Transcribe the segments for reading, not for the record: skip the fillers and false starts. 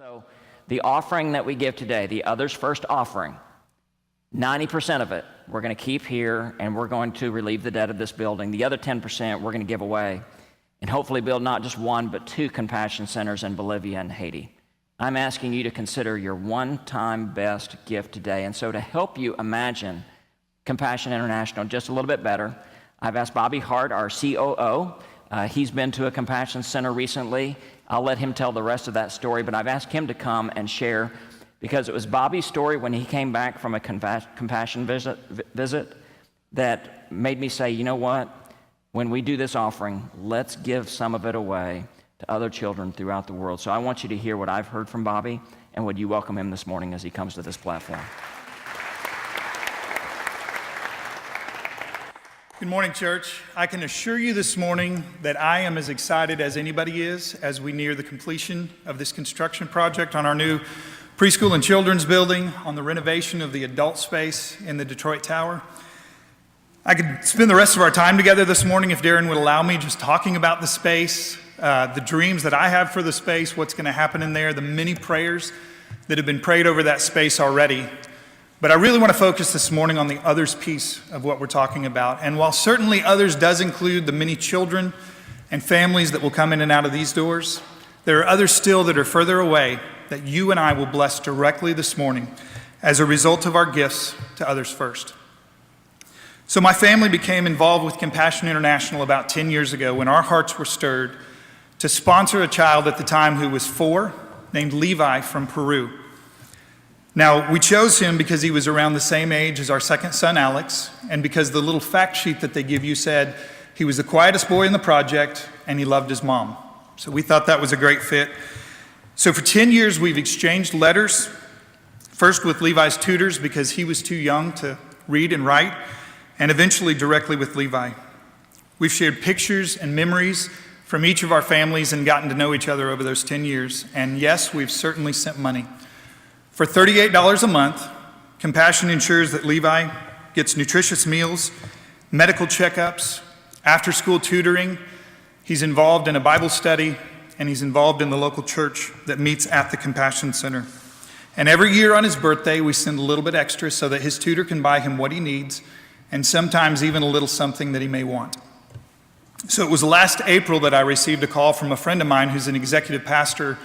So the offering that we give today, the Others First offering, 90% of it we're going to keep here and we're going to relieve the debt of this building. The other 10% we're going to give away and hopefully build not just one but two compassion centers in Bolivia and Haiti. I'm asking you to consider your one-time best gift today. And so to help you imagine Compassion International just a little bit better, I've asked Bobby Hart, our COO. He's been to a compassion center recently. I'll let him tell the rest of that story, but I've asked him to come and share because it was Bobby's story when he came back from a compassion visit that made me say, you know what? When we do this offering, let's give some of it away to other children throughout the world. So I want you to hear what I've heard from Bobby, and would you welcome him this morning as he comes to this platform? Good morning, church. I can assure you this morning that I am as excited as anybody is as we near the completion of this construction project on our new preschool and children's building, on the renovation of the adult space in the Detroit Tower. I could spend the rest of our time together this morning, if Darren would allow me, just talking about the space, the dreams that I have for the space, what's going to happen in there, the many prayers that have been prayed over that space already. But I really want to focus this morning on the others piece of what we're talking about. And while certainly others does include the many children and families that will come in and out of these doors, there are others still that are further away that you and I will bless directly this morning as a result of our gifts to Others First. So my family became involved with Compassion International about 10 years ago when our hearts were stirred to sponsor a child at the time who was 4, named Levi from Peru. Now, we chose him because he was around the same age as our second son, Alex, and because the little fact sheet that they give you said he was the quietest boy in the project and he loved his mom. So we thought that was a great fit. So for 10 years, we've exchanged letters, first with Levi's tutors because he was too young to read and write, and eventually directly with Levi. We've shared pictures and memories from each of our families and gotten to know each other over those 10 years. And yes, we've certainly sent money. For $38 a month, Compassion ensures that Levi gets nutritious meals, medical checkups, after-school tutoring. He's involved in a Bible study, and he's involved in the local church that meets at the Compassion Center. And every year on his birthday, we send a little bit extra so that his tutor can buy him what he needs, and sometimes even a little something that he may want. So it was last April that I received a call from a friend of mine who's an executive pastor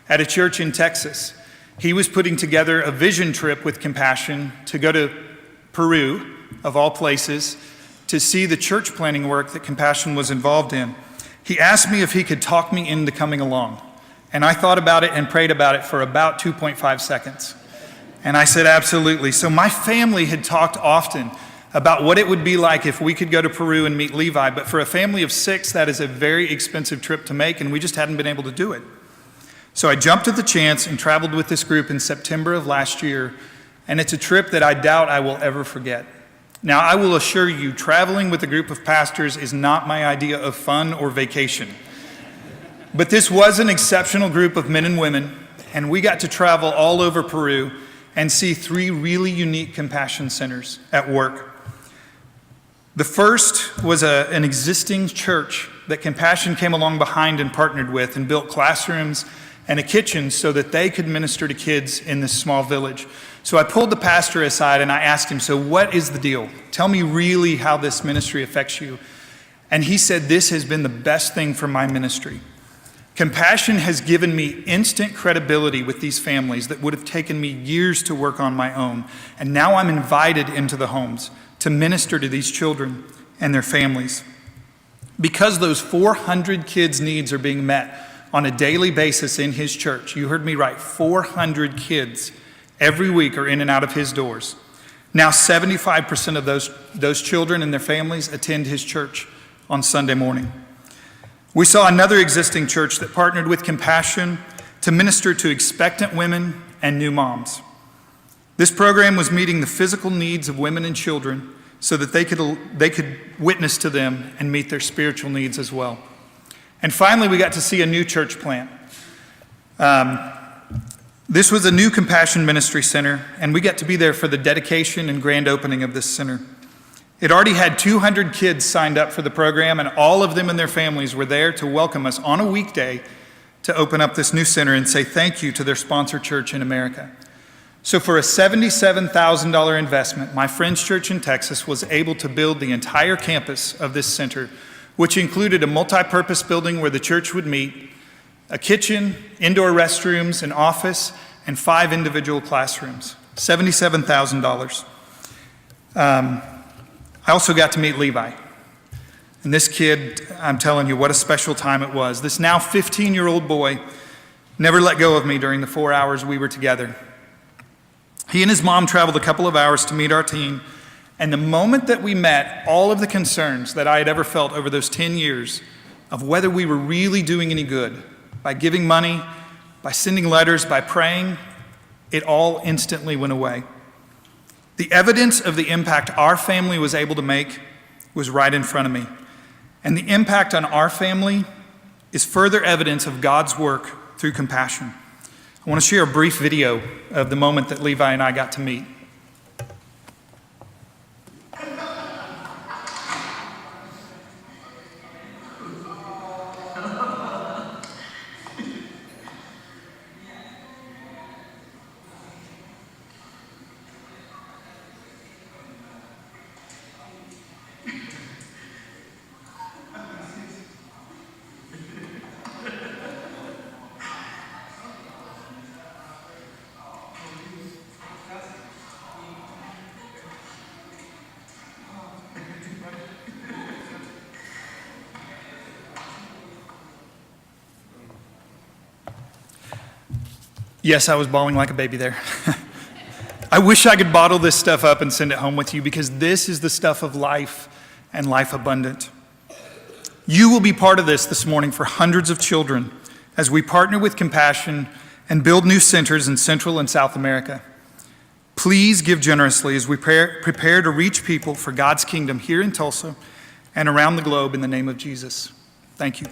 at a church in Texas. He was putting together a vision trip with Compassion to go to Peru, of all places, to see the church planting work that Compassion was involved in. He asked me if he could talk me into coming along. And I thought about it and prayed about it for about 2.5 seconds. And I said, absolutely. So my family had talked often about what it would be like if we could go to Peru and meet Levi. But for a family of 6, that is a very expensive trip to make, and we just hadn't been able to do it. So I jumped at the chance and traveled with this group in September of last year, and it's a trip that I doubt I will ever forget. Now, I will assure you, traveling with a group of pastors is not my idea of fun or vacation. But this was an exceptional group of men and women, and we got to travel all over Peru and see 3 really unique compassion centers at work. The first was an existing church that Compassion came along behind and partnered with and built classrooms and a kitchen so that they could minister to kids in this small village. So I pulled the pastor aside and I asked him, so what is the deal? Tell me really how this ministry affects you. And he said, this has been the best thing for my ministry. Compassion has given me instant credibility with these families that would have taken me years to work on my own. And now I'm invited into the homes to minister to these children and their families. Because those 400 kids' needs are being met on a daily basis in his church. You heard me right, 400 kids every week are in and out of his doors. Now 75% of those children and their families attend his church on Sunday morning. We saw another existing church that partnered with Compassion to minister to expectant women and new moms. This program was meeting the physical needs of women and children so that they could witness to them and meet their spiritual needs as well. And finally, we got to see a new church plant. This was a new Compassion Ministry Center, and we got to be there for the dedication and grand opening of this center. It already had 200 kids signed up for the program, and all of them and their families were there to welcome us on a weekday to open up this new center and say thank you to their sponsor church in America. So for a $77,000 investment, my friend's church in Texas was able to build the entire campus of this center, which included a multi-purpose building where the church would meet, a kitchen, indoor restrooms, an office, and 5 individual classrooms. $77,000. I also got to meet Levi. And this kid, I'm telling you, what a special time it was. This now 15-year-old boy never let go of me during the 4 hours we were together. He and his mom traveled a couple of hours to meet our team, and the moment that we met, all of the concerns that I had ever felt over those 10 years of whether we were really doing any good, by giving money, by sending letters, by praying, it all instantly went away. The evidence of the impact our family was able to make was right in front of me. And the impact on our family is further evidence of God's work through compassion. I want to share a brief video of the moment that Levi and I got to meet. Yes, I was bawling like a baby there. I wish I could bottle this stuff up and send it home with you, because this is the stuff of life and life abundant. You will be part of this morning for hundreds of children as we partner with Compassion and build new centers in Central and South America. Please give generously as we prepare to reach people for God's kingdom here in Tulsa and around the globe in the name of Jesus. Thank you.